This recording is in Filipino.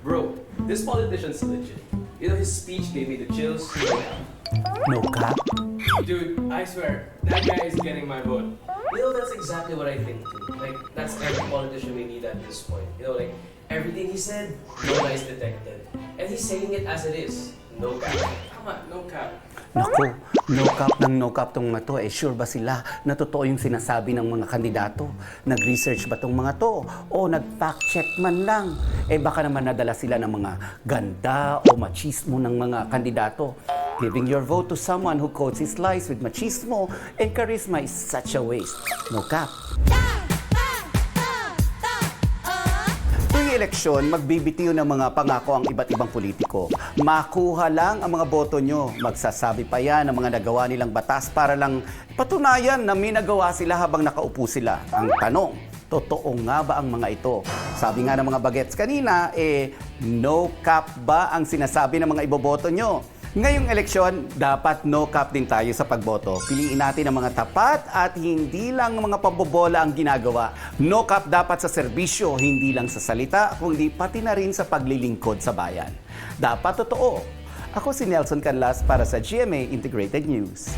Bro, this politician's legit. You know, his speech gave me the chills. No cap? Dude, I swear, that guy is getting my vote. You know, that's exactly what I think too. Like, that's every politician we need at this point. You know, like, everything he said, no lies detected. And he's saying it as it is. No cap. Come on, no cap. Naku, no cap tong mga to. Sure ba sila na totoo yung sinasabi ng mga kandidato? Nag-research ba tong mga to? O nag-fact check man lang? Baka naman nadala sila ng mga ganda o machismo ng mga kandidato. Giving your vote to someone who coats his lies with machismo and charisma is such a waste. No cap. Tuwing eleksyon, magbibitiw ng mga pangako ang iba't ibang politiko. Makuha lang ang mga boto nyo. Magsasabi pa yan ng mga nagawa nilang batas para lang patunayan na may nagawa sila habang nakaupo sila. Ang tanong, totoo nga ba ang mga ito? Sabi nga ng mga bagets kanina, no cap ba ang sinasabi ng mga iboboto nyo? Ngayong eleksyon, dapat no cap din tayo sa pagboto. Piliin natin ang mga tapat at hindi lang mga pambobola ang ginagawa. No cap dapat sa serbisyo, hindi lang sa salita, kundi pati na rin sa paglilingkod sa bayan. Dapat totoo. Ako si Nelson Canlas para sa GMA Integrated News.